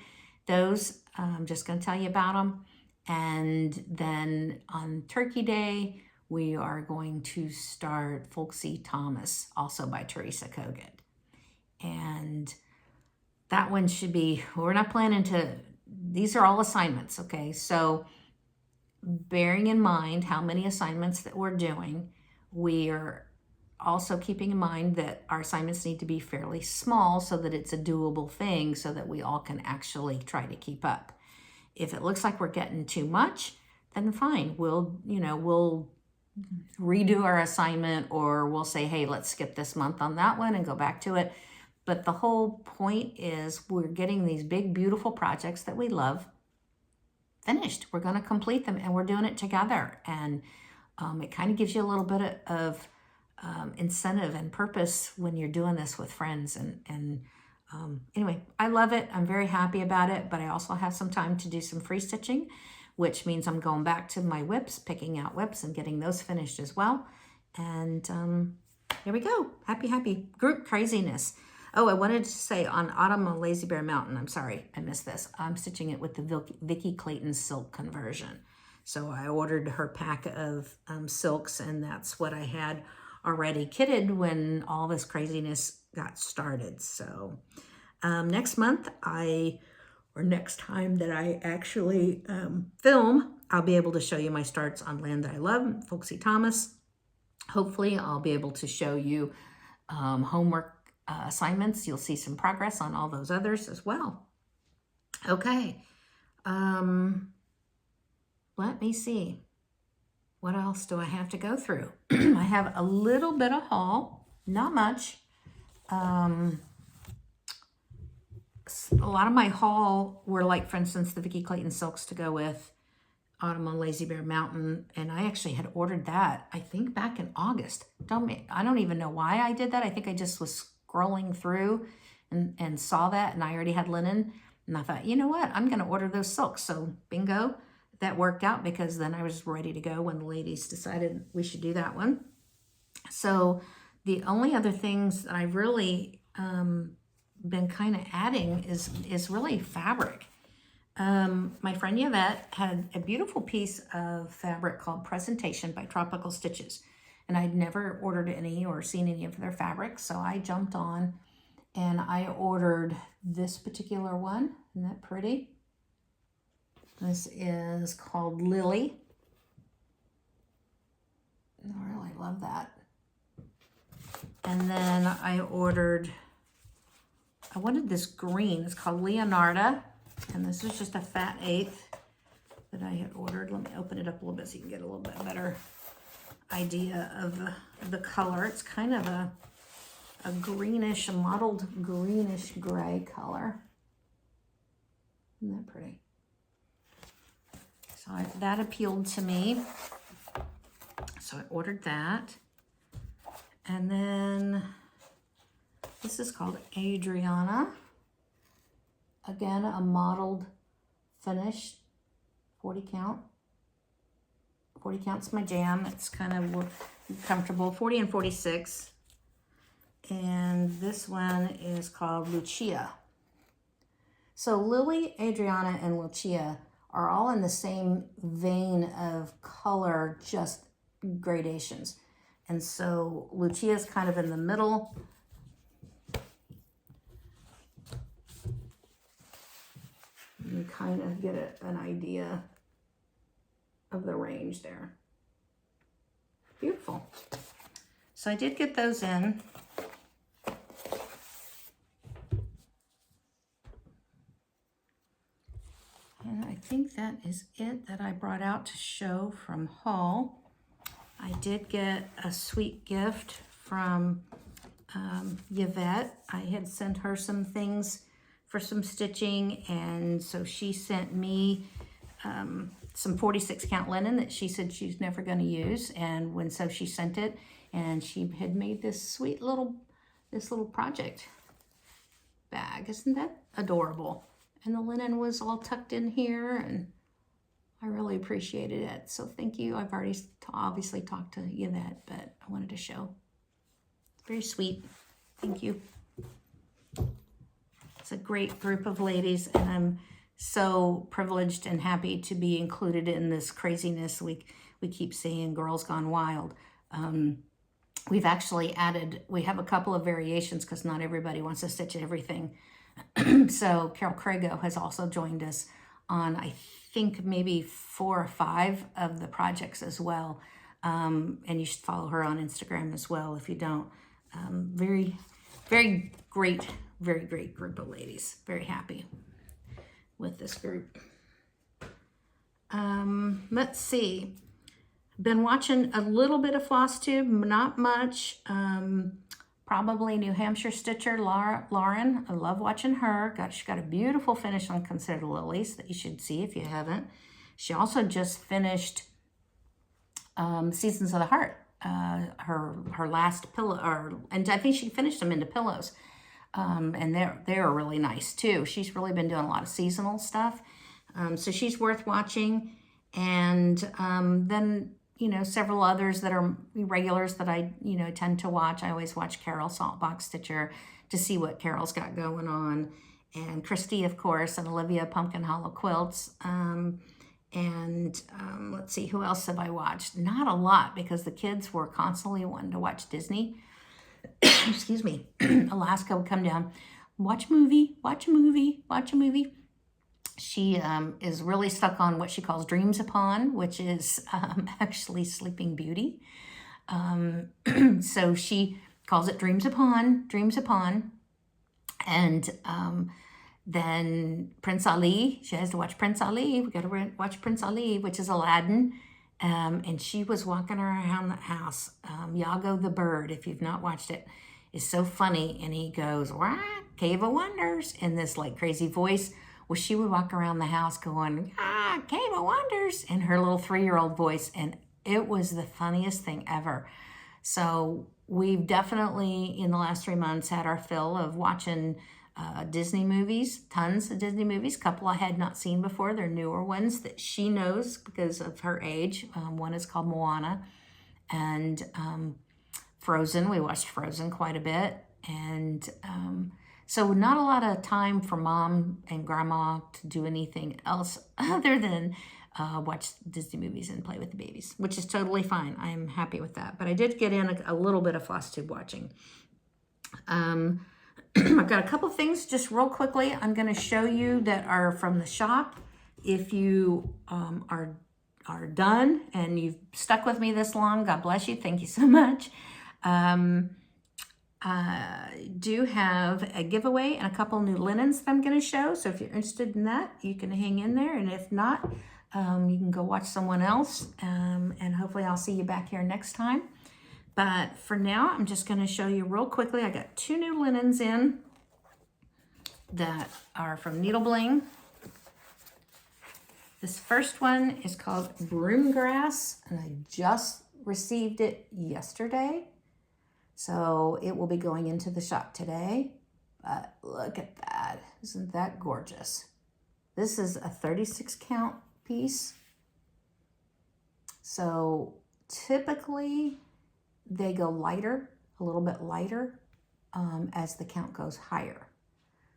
those. I'm just going to tell you about them. And then on Turkey Day, we are going to start Folksy Thomas, also by Teresa Kogut. And that one should be, we're not planning to, these are all assignments, okay? So bearing in mind how many assignments that we're doing, we are also keeping in mind that our assignments need to be fairly small so that it's a doable thing so that we all can actually try to keep up. If it looks like we're getting too much, then fine. We'll redo our assignment, or we'll say, hey, let's skip this month on that one and go back to it. But the whole point is we're getting these big, beautiful projects that we love finished. We're going to complete them, and we're doing it together. And it kind of gives you a little bit of incentive and purpose when you're doing this with friends. Anyway, I love it. I'm very happy about it, but I also have some time to do some free stitching, which means I'm going back to my whips, picking out whips and getting those finished as well. And here we go. Happy group craziness. Oh, I wanted to say on Autumn on Lazy Bear Mountain, I'm sorry, I missed this. I'm stitching it with the Vicki Clayton silk conversion. So I ordered her pack of silks, and that's what I had already kitted when all this craziness got started. So next month, next time that I actually film, I'll be able to show you my starts on Land That I Love, Folksy Thomas. Hopefully, I'll be able to show you homework assignments. You'll see some progress on all those others as well. Okay. Let me see. What else do I have to go through? I have a little bit of haul, not much. A lot of my haul were like, for instance, the Vicki Clayton silks to go with Autumn on Lazy Bear Mountain, and I actually had ordered that, I think, back in August. I don't even know why I did that. I think I just was scrolling through and saw that, and I already had linen, and I thought, you know what, I'm going to order those silks. So bingo, that worked out, because then I was ready to go when the ladies decided we should do that one. So the only other things that I've really been kind of adding is really fabric. My friend Yvette had a beautiful piece of fabric called Presentation by Tropical Stitches, and I'd never ordered any or seen any of their fabrics, so I jumped on and I ordered this particular one. Isn't that pretty? This is called Lily. I really love that. And then I wanted this green. It's called Leonarda. And this is just a fat eighth that I had ordered. Let me open it up a little bit so you can get a little bit better idea of the color. It's kind of a greenish, a mottled greenish gray color. Isn't that pretty? So that appealed to me. So I ordered that. And then this is called Adriana. Again, a mottled finish, 40 count. 40 count's my jam. It's kind of comfortable, 40 and 46. And this one is called Lucia. So Lily, Adriana, and Lucia are all in the same vein of color, just gradations. And so Lucia's kind of in the middle. You kind of get an idea of the range there. Beautiful. So I did get those in. And I think that is it that I brought out to show from haul. I did get a sweet gift from Yvette. I had sent her some things for some stitching, and so she sent me some 46 count linen that she said she's never going to use, and so she sent it, and she had made this sweet little project bag. Isn't that adorable? And the linen was all tucked in here, and I really appreciated it. So thank you. I've already obviously talked to Yvette, but I wanted to show. Very sweet. Thank you. It's a great group of ladies, and I'm so privileged and happy to be included in this craziness. We keep saying Girls Gone Wild. We've actually added, we have a couple of variations because not everybody wants to stitch everything. So Carol Crago has also joined us on, I think, maybe 4 or 5 of the projects as well. And you should follow her on Instagram as well if you don't. Very, very great group of ladies. Very happy with this group. Let's see. Been watching a little bit of Flosstube, not much. Probably New Hampshire Stitcher, Lauren. I love watching her. She got a beautiful finish on Consider Lilies that you should see if you haven't. She also just finished Seasons of the Heart, her last pillow, and I think she finished them into pillows. And they're really nice too. She's really been doing a lot of seasonal stuff. So she's worth watching. And then, several others that are regulars that I, tend to watch. I always watch Carol Saltbox Stitcher to see what Carol's got going on. And Christy, of course, and Olivia Pumpkin Hollow Quilts. Let's see, who else have I watched? Not a lot, because the kids were constantly wanting to watch Disney. Excuse me. Alaska would come down, watch a movie. She is really stuck on what she calls Dreams Upon, which is actually Sleeping Beauty. So she calls it Dreams Upon. And then Prince Ali, she has to watch Prince Ali. We got to watch Prince Ali, which is Aladdin. And she was walking around the house. Yago the bird, if you've not watched it, is so funny. And he goes, "Wah, Cave of Wonders," in this like crazy voice. Well, she would walk around the house going, Cave of Wonders, in her little 3-year-old voice. And it was the funniest thing ever. So we've definitely, in the last 3 months, had our fill of watching Disney movies, tons of Disney movies. A couple I had not seen before. They're newer ones that she knows because of her age. One is called Moana, and Frozen. We watched Frozen quite a bit. And so not a lot of time for Mom and Grandma to do anything else other than watch Disney movies and play with the babies, which is totally fine. I'm happy with that. But I did get in a little bit of Flosstube watching. I've got a couple things just real quickly I'm going to show you that are from the shop. If you are done and you've stuck with me this long, God bless you. Thank you so much. I do have a giveaway and a couple new linens that I'm going to show. So if you're interested in that, you can hang in there. And if not, you can go watch someone else. And hopefully I'll see you back here next time. But for now, I'm just going to show you real quickly. I got 2 new linens in that are from Needle Bling. This first one is called Broomgrass, and I just received it yesterday. So it will be going into the shop today. But look at that. Isn't that gorgeous? This is a 36 count piece. So typically they go lighter, a little bit lighter, as the count goes higher.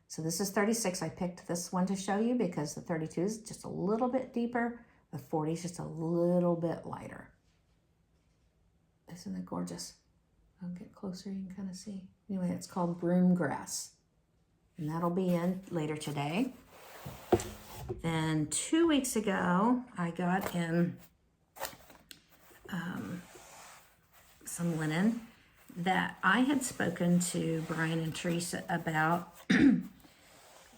So this is 36. I picked this one to show you because the 32 is just a little bit deeper. The 40 is just a little bit lighter. Isn't it gorgeous? I'll get closer, you can kind of see. Anyway, it's called Broomgrass. And that'll be in later today. Then 2 weeks ago, I got in some linen that I had spoken to Brian and Teresa about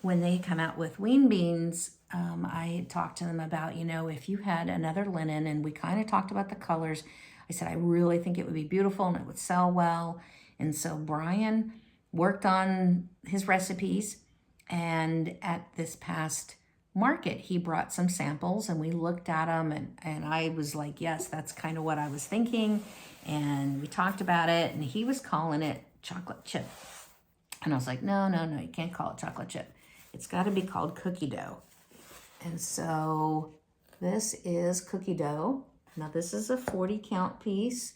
when they come out with Ween Beans. I had talked to them about, if you had another linen, and we kind of talked about the colors. I said, I really think it would be beautiful and it would sell well. And so Brian worked on his recipes, and at this past market, he brought some samples and we looked at them, and I was like, yes, that's kind of what I was thinking. And we talked about it, and he was calling it chocolate chip. And I was like, no, you can't call it chocolate chip. It's got to be called cookie dough. And so this is cookie dough. Now this is a 40 count piece,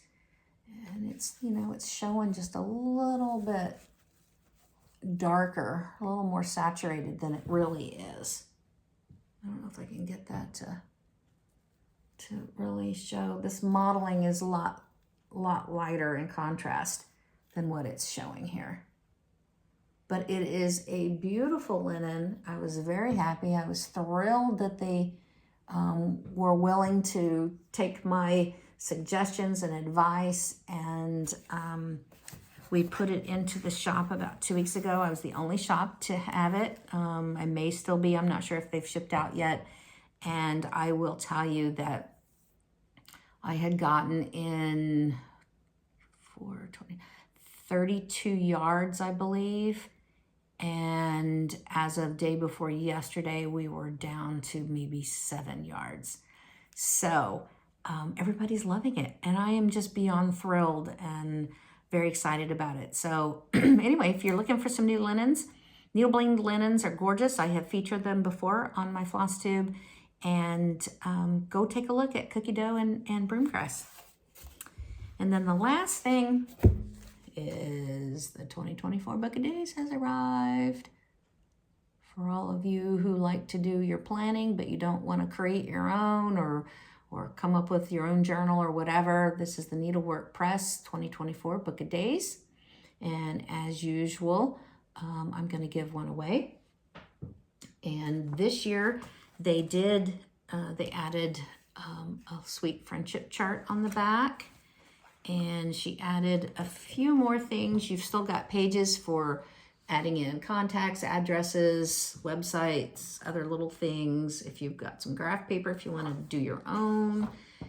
and it's, it's showing just a little bit darker, a little more saturated than it really is. I don't know if I can get that to really show. This modeling is a lot lighter in contrast than what it's showing here. But it is a beautiful linen. I was very happy. I was thrilled that they were willing to take my suggestions and advice, and we put it into the shop about 2 weeks ago. I was the only shop to have it. I may still be. I'm not sure if they've shipped out yet. And I will tell you that I had gotten in 32 yards, I believe. And as of day before yesterday, we were down to maybe 7 yards. So everybody's loving it. And I am just beyond thrilled and very excited about it. So anyway, if you're looking for some new linens, needle blinged linens are gorgeous. I have featured them before on my Flosstube. And go take a look at cookie dough and broomgrass. And then the last thing is the 2024 Book of Days has arrived. For all of you who like to do your planning, but you don't want to create your own or come up with your own journal or whatever, this is the Needlework Press 2024 Book of Days. And as usual, I'm going to give one away. And this year, they added a sweet friendship chart on the back, and she added a few more things. You've still got pages for adding in contacts, addresses, websites, other little things. If you've got some graph paper, if you want to do your own,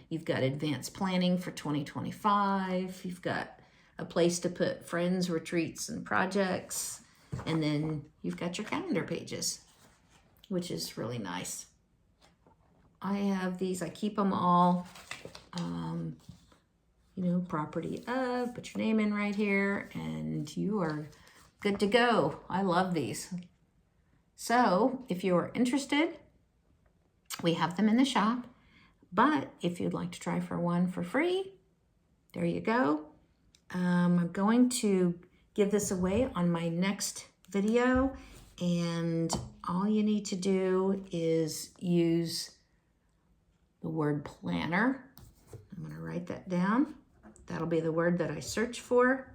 you've got advanced planning for 2025. You've got a place to put friends, retreats, and projects, and then you've got your calendar pages, which is really nice. I have these, I keep them all, property of, put your name in right here, and you are good to go. I love these. So if you're interested, we have them in the shop, but if you'd like to try for one for free, there you go. I'm going to give this away on my next video, and all you need to do is use the word planner. I'm going to write that down. That'll be the word that I search for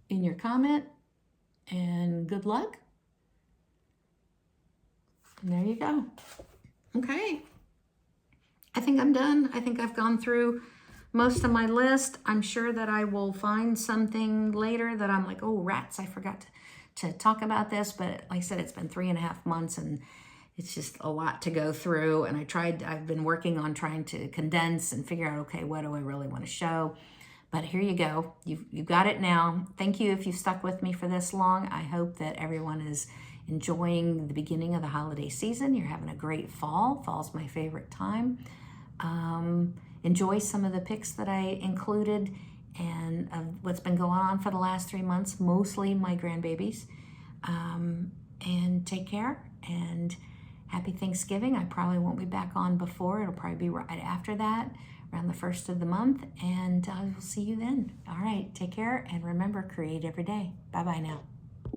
in your comment, and good luck. And there you go. Okay. I think I'm done. I think I've gone through most of my list. I'm sure that I will find something later that I'm like, oh, rats, I forgot to talk about this. But like I said, it's been 3.5 months and it's just a lot to go through. And I've been working on trying to condense and figure out, okay, what do I really want to show? But here you go. You've got it now. Thank you if you've stuck with me for this long. I hope that everyone is enjoying the beginning of the holiday season. You're having a great fall. Fall's my favorite time. Enjoy some of the pics that I included and what's been going on for the last 3 months, mostly my grandbabies. And take care and happy Thanksgiving. I probably won't be back on before. It'll probably be right after that, around the 1st of the month. And I will see you then. All right, take care. And remember, create every day. Bye-bye now.